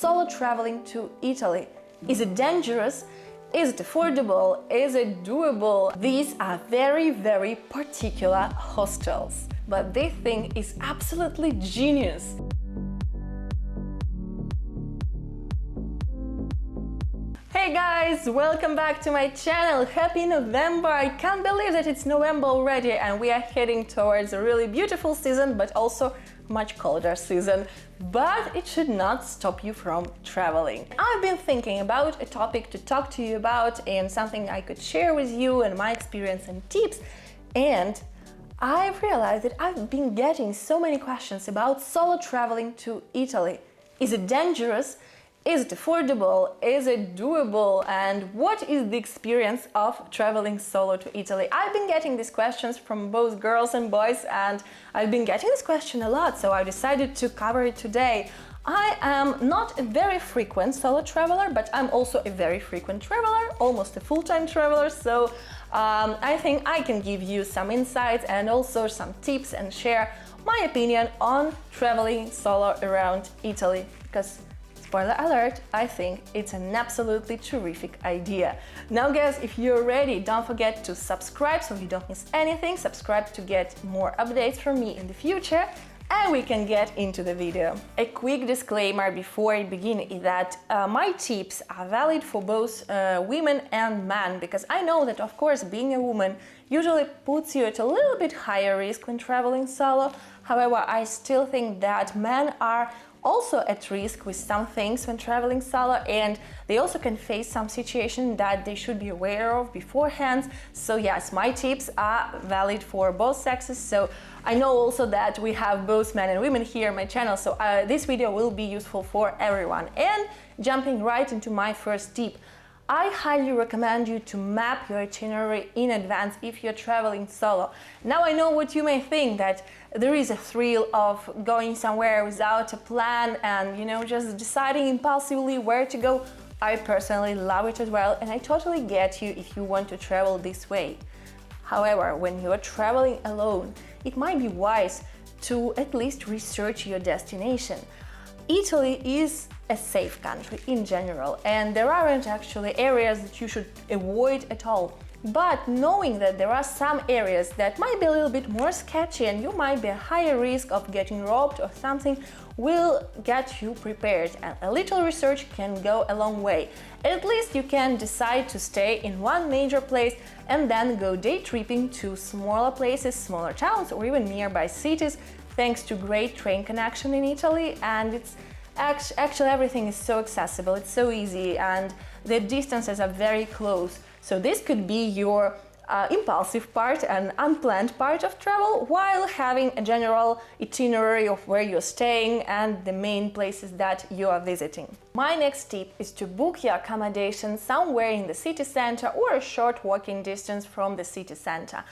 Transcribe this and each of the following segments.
solo traveling to Italy. Is it dangerous? Is it affordable? Is it doable? These are very, very particular hostels, but they think is absolutely genius. Hey guys, welcome back to my channel. Happy November! I can't believe that it's November already and we are heading towards a really beautiful season, but also much colder season. But it should not stop you from traveling. I've been thinking about a topic to talk to you about and something I could share with you and my experience and tips. And I've realized that I've been getting so many questions about solo traveling to Italy. Is it dangerous? Is it affordable? Is it doable? And what is the experience of traveling solo to Italy? I've been getting these questions from both girls and boys, and I've been getting this question a lot, so I decided to cover it today. I am not a very frequent solo traveler, but I'm also a very frequent traveler, almost a full-time traveler, so I think I can give you some insights and also some tips and share my opinion on traveling solo around Italy, because spoiler alert, I think it's an absolutely terrific idea. Now guys, if you're ready, don't forget to subscribe so you don't miss anything. Subscribe to get more updates from me in the future, and we can get into the video. A quick disclaimer before I begin is that my tips are valid for both women and men, because I know that of course being a woman usually puts you at a little bit higher risk when traveling solo. However, I still think that men are also at risk with some things when traveling solo, and they also can face some situations that they should be aware of beforehand. So yes, my tips are valid for both sexes. So I know also that we have both men and women here on my channel, so this video will be useful for everyone. And jumping right into my first tip, I highly recommend you to map your itinerary in advance if you're traveling solo. Now I know what you may think, that there is a thrill of going somewhere without a plan and, you know, just deciding impulsively where to go. I personally love it as well, and I totally get you if you want to travel this way. However, when you're traveling alone, it might be wise to at least research your destination. Italy is a safe country in general, and there aren't actually areas that you should avoid at all. But knowing that there are some areas that might be a little bit more sketchy and you might be at higher risk of getting robbed or something will get you prepared, and a little research can go a long way. At least you can decide to stay in one major place and then go day tripping to smaller places, smaller towns, or even nearby cities, thanks to great train connection in Italy. And it's actually everything is so accessible, it's so easy, and the distances are very close. So this could be your impulsive part and unplanned part of travel, while having a general itinerary of where you're staying and the main places that you are visiting. My next tip is to book your accommodation somewhere in the city center or a short walking distance from the city center.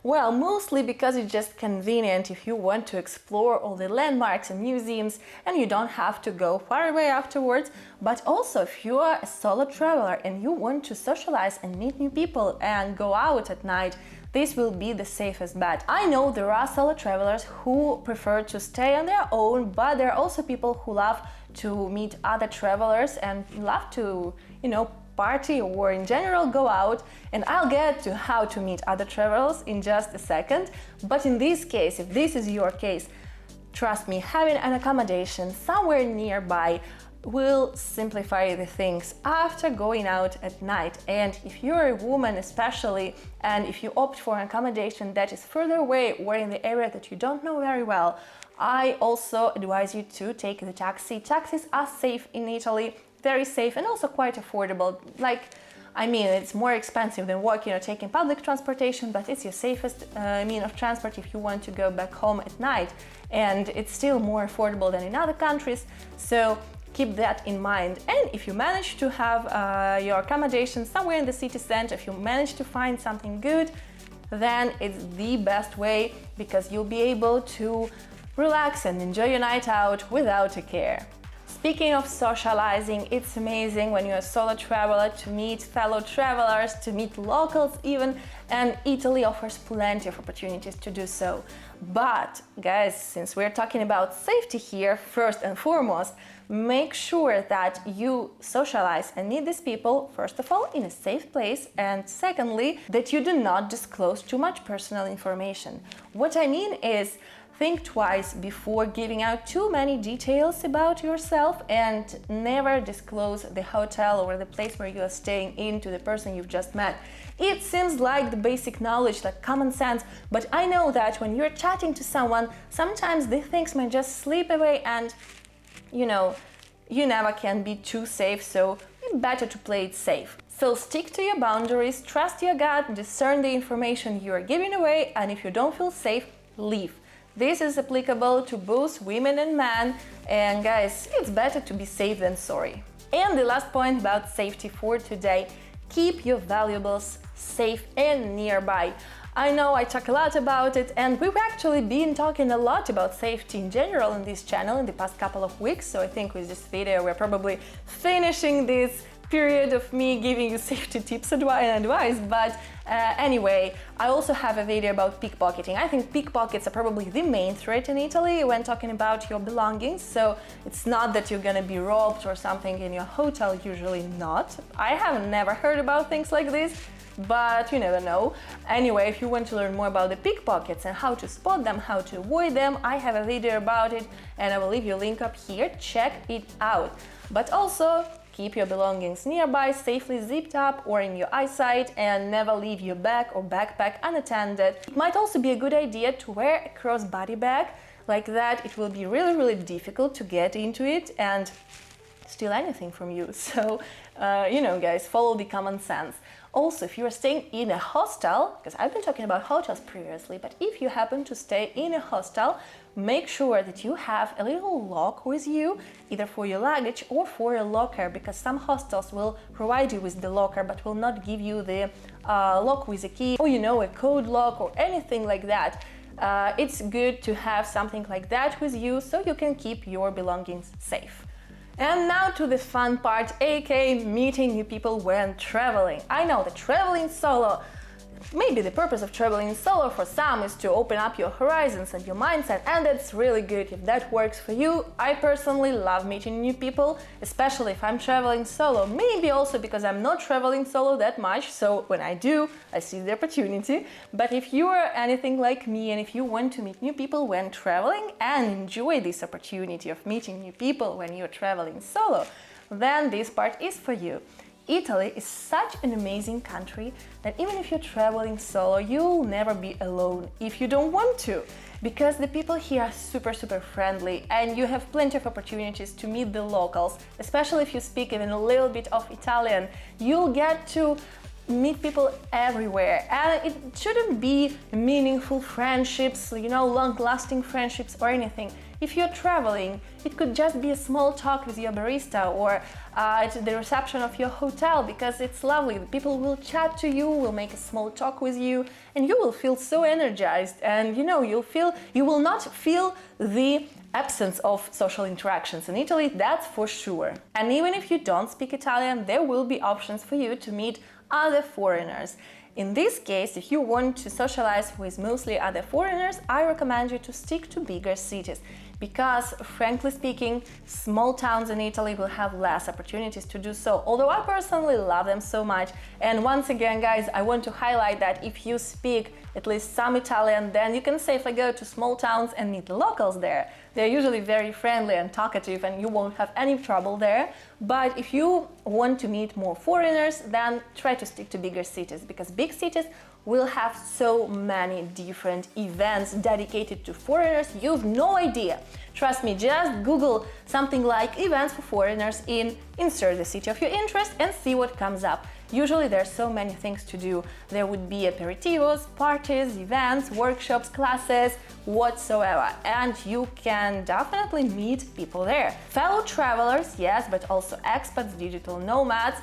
Well, mostly because it's just convenient if you want to explore all the landmarks and museums and you don't have to go far away afterwards, but also if you are a solo traveler and you want to socialize and meet new people and go out at night, this will be the safest bet. I know there are solo travelers who prefer to stay on their own, but there are also people who love to meet other travelers and love to, you know, party or in general go out, and I'll get to how to meet other travelers in just a second. But in this case, if this is your case, trust me, having an accommodation somewhere nearby will simplify the things after going out at night. And if you're a woman especially, and if you opt for an accommodation that is further away or in the area that you don't know very well, I also advise you to take the taxi. Taxis are safe in Italy, very safe, and also quite affordable. Like, I mean, it's more expensive than walking or taking public transportation, but it's your safest mean of transport if you want to go back home at night, and it's still more affordable than in other countries, so keep that in mind. And if you manage to have your accommodation somewhere in the city center, if you manage to find something good, then it's the best way, because you'll be able to relax and enjoy your night out without a care. Speaking of socializing, it's amazing when you're a solo traveler to meet fellow travelers, to meet locals even, and Italy offers plenty of opportunities to do so. But guys, since we're talking about safety here first and foremost, make sure that you socialize and meet these people, first of all, in a safe place, and secondly, that you do not disclose too much personal information. What I mean is, think twice before giving out too many details about yourself, and never disclose the hotel or the place where you are staying in to the person you've just met. It seems like the basic knowledge, like common sense, but I know that when you're chatting to someone, sometimes the things might just slip away, and you never can be too safe, so it's better to play it safe. So stick to your boundaries, trust your gut, discern the information you are giving away, and if you don't feel safe, leave. This is applicable to both women and men, and guys, it's better to be safe than sorry. And the last point about safety for today: keep your valuables safe and nearby. I know I talk a lot about it, and we've actually been talking a lot about safety in general in this channel in the past couple of weeks, so I think with this video we're probably finishing this period of me giving you safety tips and advice. But anyway, I also have a video about pickpocketing. I think pickpockets are probably the main threat in Italy when talking about your belongings, so it's not that you're gonna be robbed or something in your hotel, usually not. I have never heard about things like this, but you never know. Anyway, if you want to learn more about the pickpockets and how to spot them, how to avoid them, I have a video about it, and I will leave you a link up here. Check it out. But also, keep your belongings nearby, safely zipped up or in your eyesight, and never leave your bag or backpack unattended. It might also be a good idea to wear a crossbody bag. Like that, it will be really difficult to get into it and steal anything from you. So, guys, follow the common sense. Also, if you are staying in a hostel, because I've been talking about hotels previously, but if you happen to stay in a hostel, make sure that you have a little lock with you, either for your luggage or for a locker, because some hostels will provide you with the locker but will not give you the lock with a key, or a code lock or anything like that. It's good to have something like that with you so you can keep your belongings safe. And now to the fun part, aka meeting new people when traveling. I know that traveling solo, maybe the purpose of traveling solo for some is to open up your horizons and your mindset, and that's really good if that works for you. I personally love meeting new people, especially if I'm traveling solo, maybe also because I'm not traveling solo that much, so when I do, I see the opportunity. But if you are anything like me, and if you want to meet new people when traveling and enjoy this opportunity of meeting new people when you're traveling solo, then this part is for you. Italy is such an amazing country that even if you're traveling solo, you'll never be alone if you don't want to, because the people here are super friendly, and you have plenty of opportunities to meet the locals. Especially if you speak even a little bit of Italian, you'll get to meet people everywhere, and it shouldn't be meaningful friendships, long-lasting friendships or anything. If you're traveling, it could just be a small talk with your barista or at the reception of your hotel, because it's lovely. People will chat to you, will make a small talk with you, and you will feel so energized, and you will not feel the absence of social interactions in Italy, that's for sure. And even if you don't speak Italian, there will be options for you to meet other foreigners. In this case, if you want to socialize with mostly other foreigners, I recommend you to stick to bigger cities, because frankly speaking, small towns in Italy will have less opportunities to do so, although I personally love them so much. And once again, guys, I want to highlight that if you speak at least some Italian, then you can safely go to small towns and meet the locals there. They're usually very friendly and talkative, and you won't have any trouble there. But if you want to meet more foreigners, then try to stick to bigger cities, because big cities will have so many different events dedicated to foreigners, you've no idea. Trust me, just Google something like events for foreigners, insert the city of your interest and see what comes up. Usually there's so many things to do. There would be aperitivos, parties, events, workshops, classes, whatsoever, and you can definitely meet people there. Fellow travelers, yes, but also expats, digital nomads.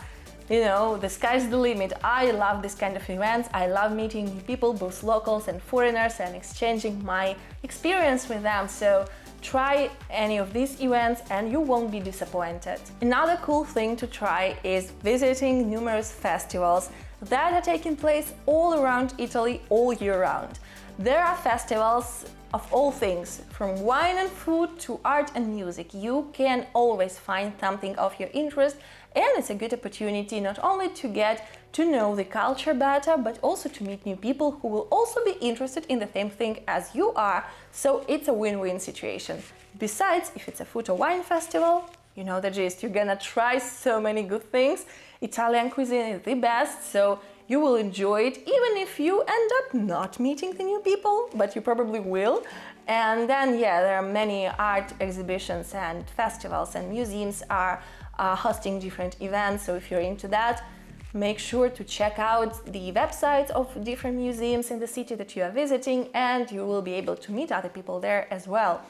The sky's the limit. I love this kind of events. I love meeting new people, both locals and foreigners, and exchanging my experience with them. So try any of these events and you won't be disappointed. Another cool thing to try is visiting numerous festivals that are taking place all around Italy all year round. There are festivals of all things, from wine and food to art and music, you can always find something of your interest, and it's a good opportunity not only to get to know the culture better, but also to meet new people who will also be interested in the same thing as you are, so it's a win-win situation. Besides, if it's a food or wine festival, you know the gist, you're gonna try so many good things. Italian cuisine is the best, so you will enjoy it, even if you end up not meeting the new people, but you probably will. And then, yeah, there are many art exhibitions and festivals, and museums are hosting different events. So if you're into that, make sure to check out the websites of different museums in the city that you are visiting, and you will be able to meet other people there as well.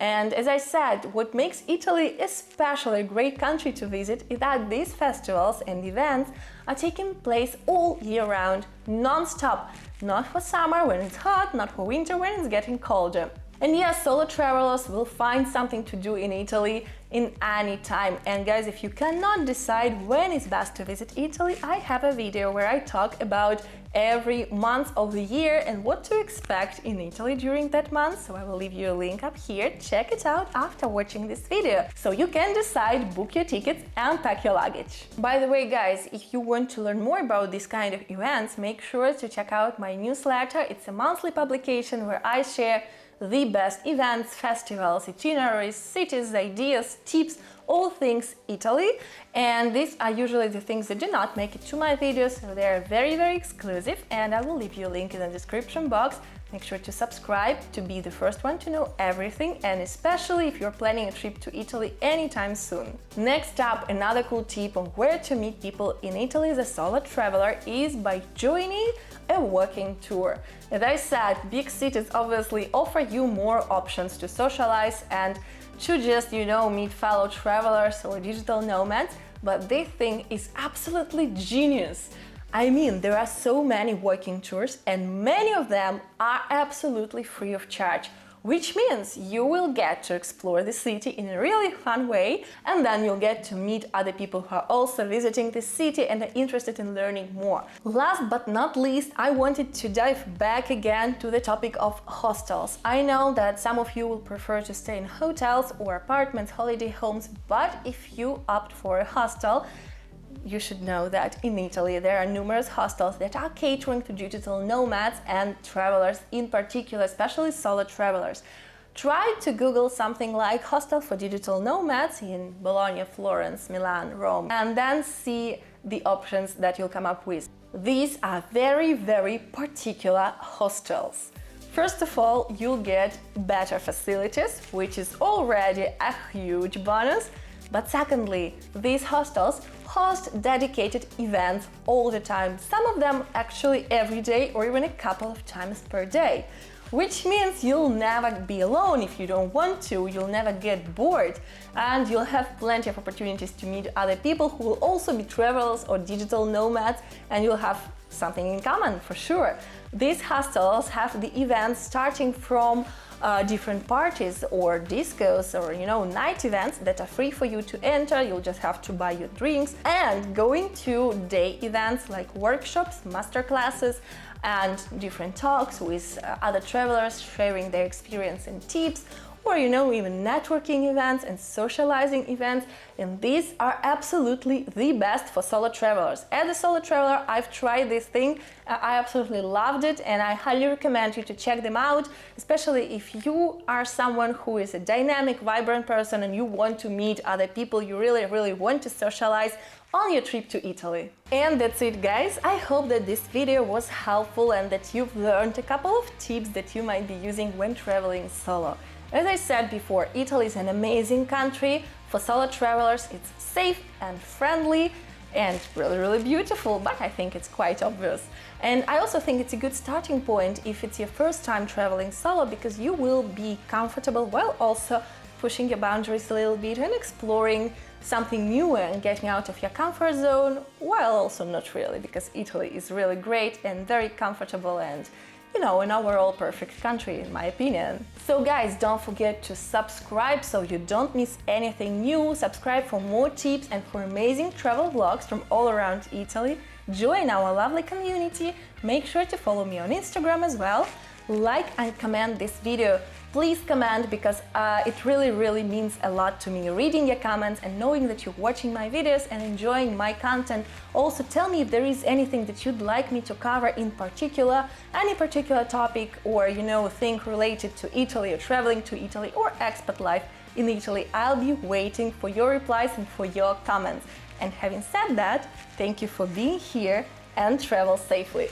And as I said, what makes Italy especially a great country to visit is that these festivals and events are taking place all year round, non-stop. Not for summer when it's hot, not for winter when it's getting colder. And yes, solo travelers will find something to do in Italy in any time. And guys, if you cannot decide when it's best to visit Italy, I have a video where I talk about every month of the year and what to expect in Italy during that month. So I will leave you a link up here. Check it out after watching this video, so you can decide, book your tickets and pack your luggage. By the way, guys, if you want to learn more about this kind of events, make sure to check out my newsletter. It's a monthly publication where I share the best events, festivals, itineraries, cities, ideas, tips, all things Italy. And these are usually the things that do not make it to my videos, so they're very, very exclusive, and I will leave you a link in the description box. Make sure to subscribe to be the first one to know everything, and especially if you're planning a trip to Italy anytime soon. Next up, another cool tip on where to meet people in Italy as a solo traveler is by joining a walking tour. As I said, big cities obviously offer you more options to socialize and to just, meet fellow travelers or digital nomads, but this thing is absolutely genius. I mean, there are so many walking tours, and many of them are absolutely free of charge, which means you will get to explore the city in a really fun way, and then you'll get to meet other people who are also visiting the city and are interested in learning more. Last but not least, I wanted to dive back again to the topic of hostels. I know that some of you will prefer to stay in hotels or apartments, holiday homes, but if you opt for a hostel, you should know that in Italy there are numerous hostels that are catering to digital nomads and travelers in particular, especially solo travelers. Try to Google something like Hostel for Digital Nomads in Bologna, Florence, Milan, Rome, and then see the options that you'll come up with. These are very, very particular hostels. First of all, you'll get better facilities, which is already a huge bonus. But secondly, these hostels host dedicated events all the time, some of them actually every day or even a couple of times per day, which means you'll never be alone if you don't want to, you'll never get bored, and you'll have plenty of opportunities to meet other people who will also be travelers or digital nomads, and you'll have something in common for sure. These hostels have the events starting from different parties or discos or night events that are free for you to enter. You'll just have to buy your drinks, and going to day events like workshops, master classes, and different talks with other travelers sharing their experience and tips, or even networking events and socializing events, and these are absolutely the best for solo travelers. As a solo traveler, I've tried this thing, I absolutely loved it, and I highly recommend you to check them out, especially if you are someone who is a dynamic, vibrant person and you want to meet other people, you really, really want to socialize on your trip to Italy. And that's it, guys. I hope that this video was helpful and that you've learned a couple of tips that you might be using when traveling solo. As I said before, Italy is an amazing country. For solo travelers, it's safe and friendly and really, really beautiful, but I think it's quite obvious. And I also think it's a good starting point if it's your first time traveling solo, because you will be comfortable while also pushing your boundaries a little bit and exploring something new and getting out of your comfort zone, while also not really, because Italy is really great and very comfortable and an overall perfect country, in my opinion. So guys, don't forget to subscribe so you don't miss anything new. Subscribe for more tips and for amazing travel vlogs from all around Italy. Join our lovely community. Make sure to follow me on Instagram as well. like and comment this video. Please comment, because it really means a lot to me, reading your comments and knowing that you're watching my videos and enjoying my content. Also tell me if there is anything that you'd like me to cover in particular, any particular topic or thing related to Italy or traveling to Italy or expat life in Italy. I'll be waiting for your replies and for your comments. And having said that, thank you for being here and travel safely.